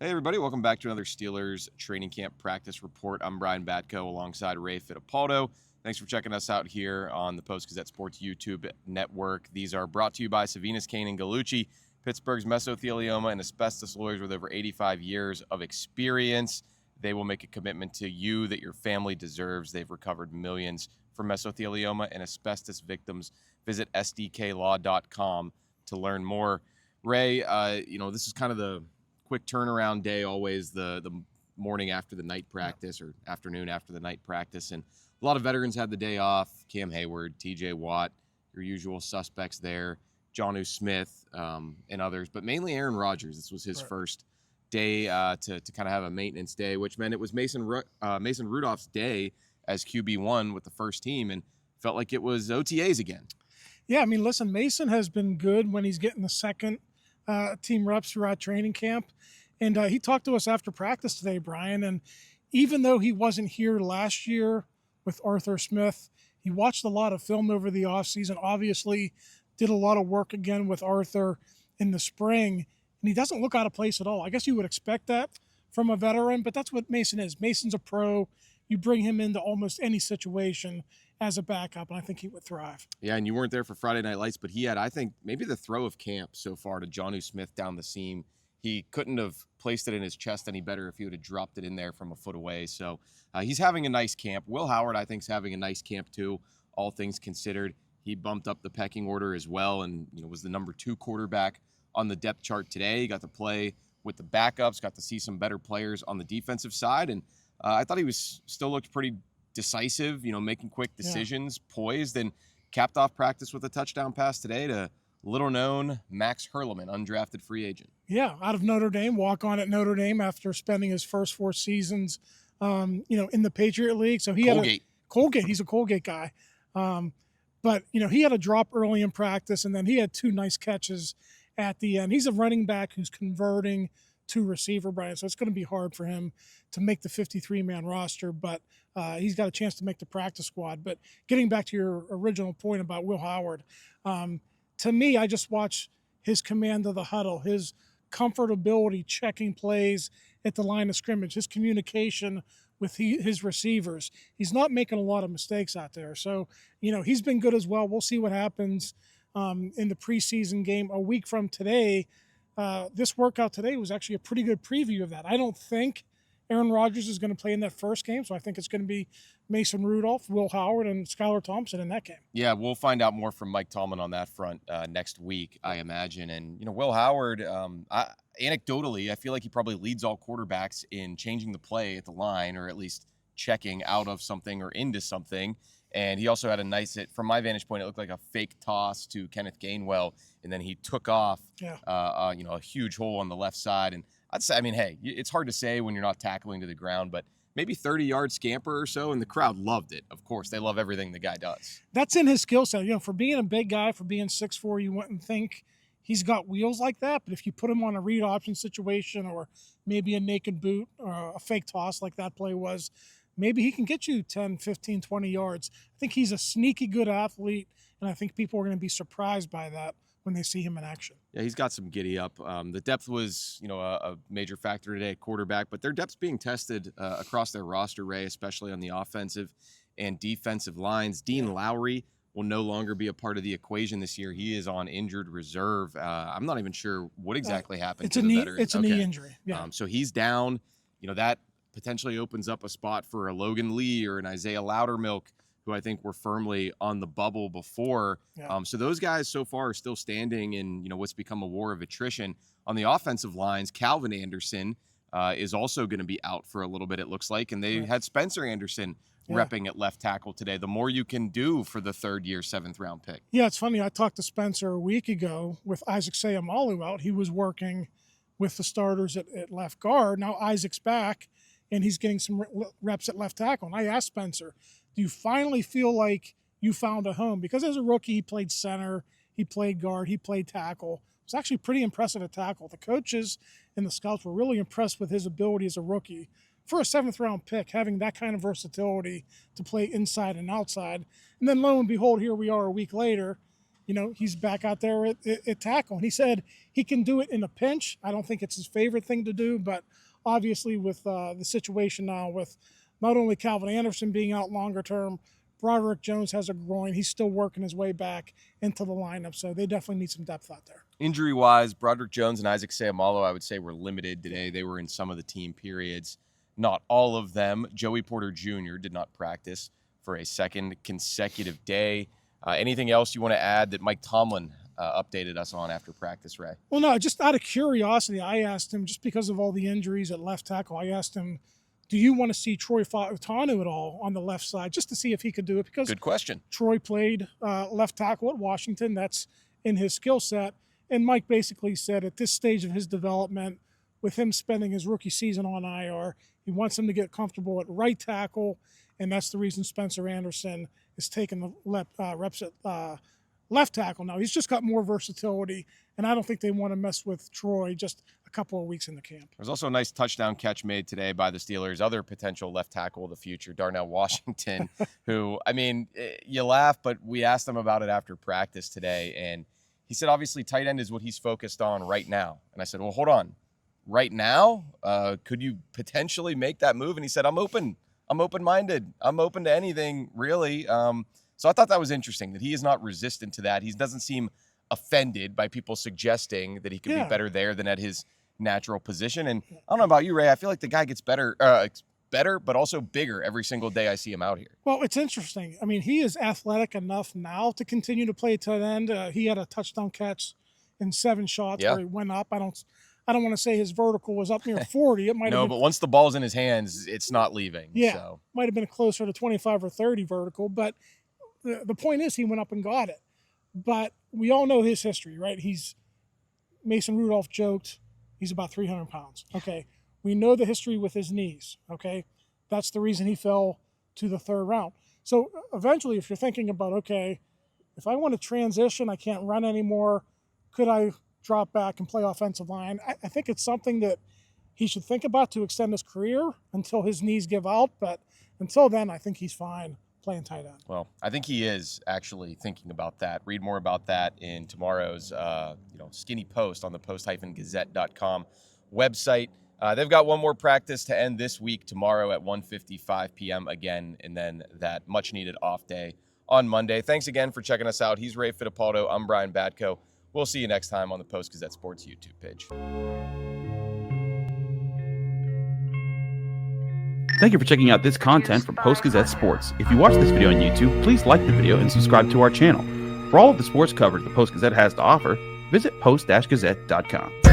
Hey everybody, welcome back to another Steelers training camp practice report. I'm Brian Batko alongside Ray Fittipaldo. Thanks for checking us out here on the Post-Gazette Sports YouTube network. These are brought to you by Savinas, Kane, and Gallucci, Pittsburgh's mesothelioma and asbestos lawyers with over 85 years of experience. They will make a commitment to you that your family deserves. They've recovered millions from mesothelioma and asbestos victims. Visit sdklaw.com to learn more. Ray, this is kind of the quick turnaround day, always the morning after the night practice or afternoon after the night practice. And a lot of veterans had the day off. Cam Heyward, TJ Watt, your usual suspects there, Jonnu Smith, and others, but mainly Aaron Rodgers. This was his first day to kind of have a maintenance day, which meant it was Mason Rudolph's day as QB1 with the first team, and felt like it was OTAs again. Yeah, I mean, listen, Mason has been good when he's getting the second team reps throughout training camp. And he talked to us after practice today, Brian. And even though he wasn't here last year with Arthur Smith, he watched a lot of film over the offseason, obviously did a lot of work again with Arthur in the spring. And he doesn't look out of place at all. I guess you would expect that from a veteran, but that's what Mason is. Mason's a pro. You bring him into almost any situation as a backup, and I think he would thrive. Yeah, and you weren't there for Friday Night Lights, but he had, I think, maybe the throw of camp so far to Jonnu Smith down the seam. He couldn't have placed it in his chest any better if he would have dropped it in there from a foot away. So he's having a nice camp. Will Howard, I think, is having a nice camp too, all things considered. He bumped up the pecking order as well and was the number 2 quarterback on the depth chart today. He got to play with the backups, got to see some better players on the defensive side, and I thought he still looked pretty decisive, making quick decisions, poised, and capped off practice with a touchdown pass today to little-known Max Hurleman, undrafted free agent. Yeah, out of Notre Dame, walk-on at Notre Dame after spending his first 4 seasons, in the Patriot League. So he Colgate. He's a Colgate guy. But he had a drop early in practice, and then he had 2 nice catches at the end. He's a running back who's converting to receiver, Brian, so it's going to be hard for him to make the 53-man roster, but he's got a chance to make the practice squad. But getting back to your original point about Will Howard, to me, I just watch his command of the huddle, his comfortability checking plays at the line of scrimmage, his communication with his receivers. He's not making a lot of mistakes out there. So, he's been good as well. We'll see what happens in the preseason game a week from today. This workout today was actually a pretty good preview of that. I don't think Aaron Rodgers is going to play in that first game, so I think it's going to be Mason Rudolph, Will Howard, and Skylar Thompson in that game. Yeah, we'll find out more from Mike Tomlin on that front next week, I imagine. And, Will Howard, anecdotally, I feel like he probably leads all quarterbacks in changing the play at the line, or at least checking out of something or into something. And he also had a nice hit. From my vantage point, it looked like a fake toss to Kenneth Gainwell, and then he took off, a huge hole on the left side. And I'd say, hey, it's hard to say when you're not tackling to the ground, but maybe 30-yard scamper or so, and the crowd loved it. Of course, they love everything the guy does. That's in his skill set. For being a big guy, for being 6'4", you wouldn't think he's got wheels like that, but if you put him on a read option situation or maybe a naked boot or a fake toss like that play was, maybe he can get you 10, 15, 20 yards. I think he's a sneaky good athlete, and I think people are going to be surprised by that when they see him in action. Yeah, he's got some giddy up. The depth was, a major factor today at quarterback, but their depth's being tested across their roster, Ray, especially on the offensive and defensive lines. Dean Lowry will no longer be a part of the equation this year. He is on injured reserve. I'm not even sure what exactly happened to the veteran. It's a knee injury. Yeah. So he's down. That potentially opens up a spot for a Logan Lee or an Isaiah Loudermilk, who I think were firmly on the bubble before. Yeah. So those guys so far are still standing in, what's become a war of attrition. On the offensive lines, Calvin Anderson is also going to be out for a little bit, it looks like. And they had Spencer Anderson repping at left tackle today. The more you can do for the third-year, 7th-round pick. Yeah, it's funny. I talked to Spencer a week ago with Isaac Seumalo out. He was working with the starters at left guard. Now Isaac's back, and he's getting some reps at left tackle. And I asked Spencer, do you finally feel like you found a home? Because as a rookie, he played center, he played guard, he played tackle. It was actually pretty impressive at tackle. The coaches and the scouts were really impressed with his ability as a rookie. For a 7th-round pick, having that kind of versatility to play inside and outside. And then lo and behold, here we are a week later, he's back out there at tackle. And he said he can do it in a pinch. I don't think it's his favorite thing to do, but obviously with the situation now with not only Calvin Anderson being out longer term, Broderick Jones has a groin. He's still working his way back into the lineup, so they definitely need some depth out there. Injury-wise, Broderick Jones and Isaac Seumalo, I would say, were limited today. They were in some of the team periods. Not all of them. Joey Porter Jr. did not practice for a second consecutive day. Anything else you want to add that Mike Tomlin updated us on after practice, Ray? Well, no, just out of curiosity, I asked him, just because of all the injuries at left tackle, I asked him, do you want to see Troy Fautanu at all on the left side, just to see if he could do it? Because good question. Troy played left tackle at Washington. That's in his skill set. And Mike basically said at this stage of his development, with him spending his rookie season on IR, he wants him to get comfortable at right tackle, and that's the reason Spencer Anderson is taking the reps at left tackle. Now, he's just got more versatility, and I don't think they want to mess with Troy just a couple of weeks in the camp. There's also a nice touchdown catch made today by the Steelers' other potential left tackle of the future, Darnell Washington, who, I mean, you laugh, but we asked him about it after practice today, and he said, obviously, tight end is what he's focused on right now. And I said, well, hold on. Right now? Could you potentially make that move? And he said, I'm open. I'm open-minded. I'm open to anything, really. So I thought that was interesting, that he is not resistant to that. He doesn't seem offended by people suggesting that he could be better there than at his natural position. And I don't know about you, Ray. I feel like the guy gets better, but also bigger every single day I see him out here. Well, it's interesting. I mean, he is athletic enough now to continue to play tight end. He had a touchdown catch in 7 shots where he went up. I don't want to say his vertical was up near 40. It might have been, but once the ball's in his hands, it's not leaving. Yeah, so. Might have been closer to 25 or 30 vertical. But the point is he went up and got it. But we all know his history, right? Mason Rudolph joked he's about 300 pounds. Okay. We know the history with his knees. Okay. That's the reason he fell to the 3rd round. So eventually, if you're thinking about, okay, if I want to transition, I can't run anymore, could I drop back and play offensive line? I think it's something that he should think about to extend his career until his knees give out. But until then, I think he's fine playing tight end. Well, I think he is actually thinking about that. Read more about that in tomorrow's skinny post on the post-gazette.com website. They've got one more practice to end this week tomorrow at 1:55 p.m. again, and then that much-needed off day on Monday. Thanks again for checking us out. He's Ray Fittipaldo. I'm Brian Batko. We'll see you next time on the Post-Gazette Sports YouTube page. Thank you for checking out this content from Post-Gazette Sports. If you watch this video on YouTube, please like the video and subscribe to our channel. For all of the sports coverage the Post-Gazette has to offer, visit post-gazette.com.